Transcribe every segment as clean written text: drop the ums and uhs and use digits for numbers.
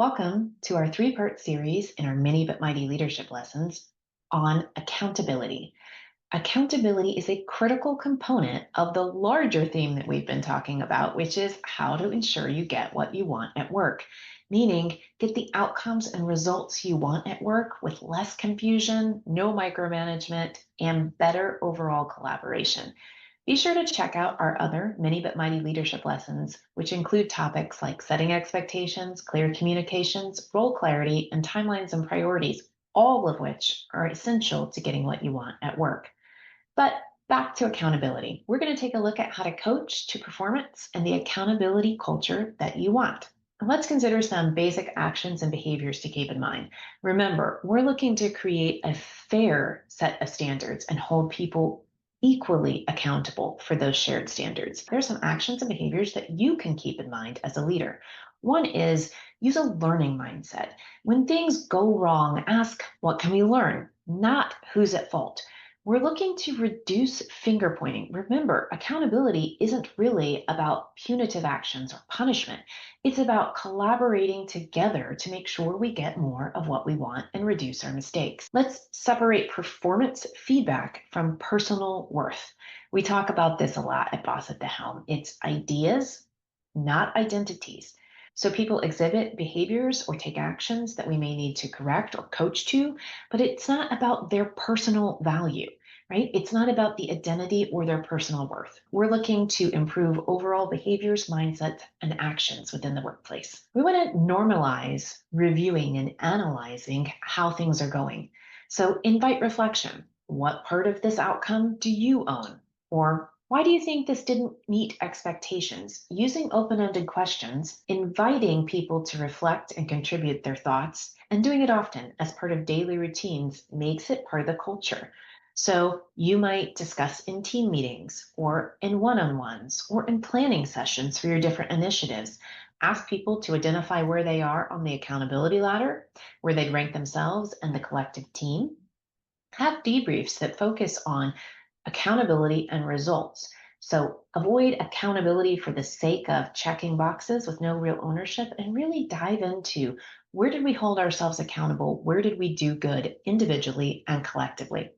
Welcome to our three-part series in our Mini But Mighty Leadership Lessons on accountability. Accountability is a critical component of the larger theme that we've been talking about, which is how to ensure you get what you want at work, meaning get the outcomes and results you want at work with less confusion, no micromanagement, and better overall collaboration. Be sure to check out our other Mini But Mighty leadership lessons, which include topics like setting expectations, clear communications, role clarity, and timelines and priorities, all of which are essential to getting what you want at work. But back to accountability. We're going to take a look at how to coach to performance and the accountability culture that you want. And let's consider some basic actions and behaviors to keep in mind. Remember, we're looking to create a fair set of standards and hold people equally accountable for those shared standards. There are some actions and behaviors that you can keep in mind as a leader. One is use a learning mindset. When things go wrong, ask, what can we learn? Not who's at fault. We're looking to reduce finger pointing. Remember, accountability isn't really about punitive actions or punishment. It's about collaborating together to make sure we get more of what we want and reduce our mistakes. Let's separate performance feedback from personal worth. We talk about this a lot at Boss at the Helm. It's ideas, not identities. So people exhibit behaviors or take actions that we may need to correct or coach to, but it's not about their personal value, right? It's not about the identity or their personal worth. We're looking to improve overall behaviors, mindsets, and actions within the workplace. We want to normalize reviewing and analyzing how things are going. So invite reflection. What part of this outcome do you own? Or why do you think this didn't meet expectations? Using open ended questions, inviting people to reflect and contribute their thoughts, and doing it often as part of daily routines makes it part of the culture. So you might discuss in team meetings or in one on ones or in planning sessions for your different initiatives. Ask people to identify where they are on the accountability ladder, where they'd rank themselves and the collective team. Have debriefs that focus on accountability and results. So avoid accountability for the sake of checking boxes with no real ownership and really dive into where did we hold ourselves accountable? Where did we do good individually and collectively?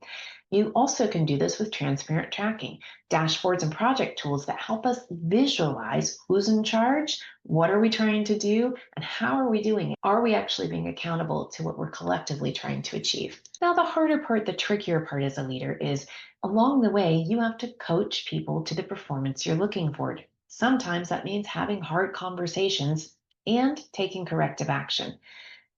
You also can do this with transparent tracking, dashboards and project tools that help us visualize who's in charge, what are we trying to do, and how are we doing it? Are we actually being accountable to what we're collectively trying to achieve? Now, the harder part, the trickier part as a leader is along the way, you have to coach people to the performance you're looking for. Sometimes that means having hard conversations and taking corrective action.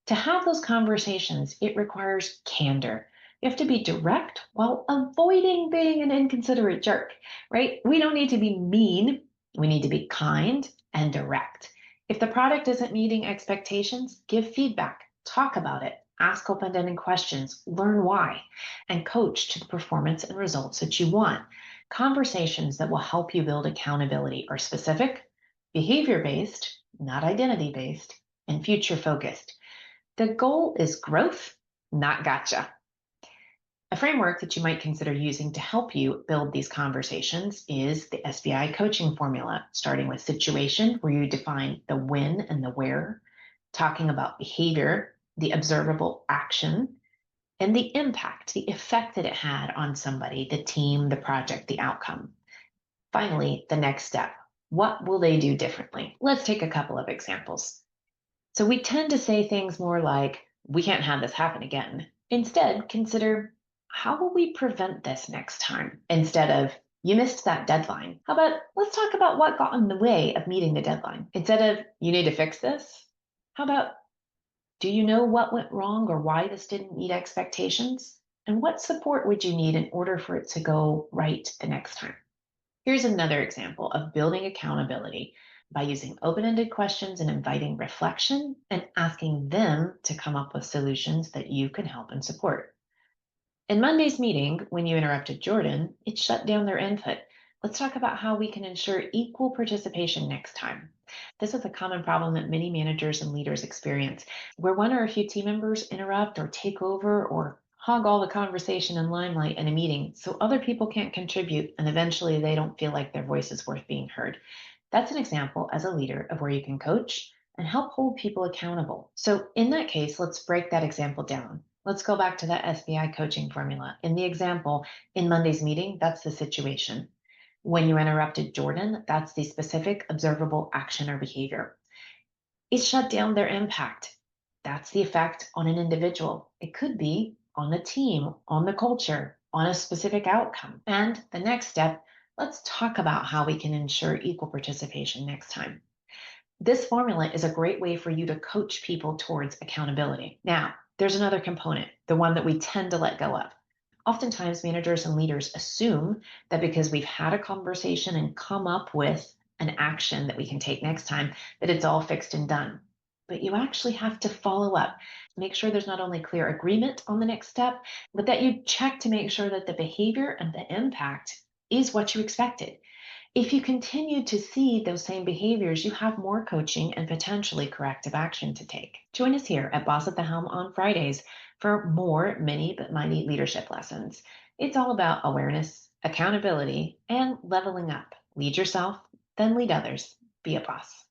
To have those conversations, it requires candor. You have to be direct while avoiding being an inconsiderate jerk, right? We don't need to be mean. We need to be kind and direct. If the product isn't meeting expectations, give feedback, talk about it, ask open-ended questions, learn why, and coach to the performance and results that you want. Conversations that will help you build accountability are specific, behavior-based, not identity-based, and future-focused. The goal is growth, not gotcha. A framework that you might consider using to help you build these conversations is the SBI coaching formula, starting with situation, where you define the when and the where, talking about behavior, the observable action, and the impact, the effect that it had on somebody, the team, the project, the outcome. Finally, the next step. What will they do differently? Let's take a couple of examples. So we tend to say things more like, we can't have this happen again. Instead, consider, how will we prevent this next time? Instead of, you missed that deadline. How about, let's talk about what got in the way of meeting the deadline? Instead of, you need to fix this. How about, do you know what went wrong or why this didn't meet expectations? And what support would you need in order for it to go right the next time? Here's another example of building accountability by using open-ended questions and inviting reflection and asking them to come up with solutions that you can help and support. In Monday's meeting, when you interrupted Jordan, it shut down their input. Let's talk about how we can ensure equal participation next time. This is a common problem that many managers and leaders experience, where one or a few team members interrupt or take over or hog all the conversation and limelight in a meeting so other people can't contribute and eventually they don't feel like their voice is worth being heard. That's an example as a leader of where you can coach, and help hold people accountable. So, in that case, let's break that example down. Let's go back to that SBI coaching formula. In the example, in Monday's meeting, that's the situation. When you interrupted Jordan, that's the specific observable action or behavior. It shut down their impact. That's the effect on an individual. It could be on the team, on the culture, on a specific outcome. And the next step, let's talk about how we can ensure equal participation next time. This formula is a great way for you to coach people towards accountability. Now, there's another component, the one that we tend to let go of. Oftentimes, managers and leaders assume that because we've had a conversation and come up with an action that we can take next time, that it's all fixed and done. But you actually have to follow up. Make sure there's not only clear agreement on the next step, but that you check to make sure that the behavior and the impact is what you expected. If you continue to see those same behaviors, you have more coaching and potentially corrective action to take. Join us here at Boss at the Helm on Fridays for more mini but mighty leadership lessons. It's all about awareness, accountability, and leveling up. Lead yourself, then lead others. Be a boss.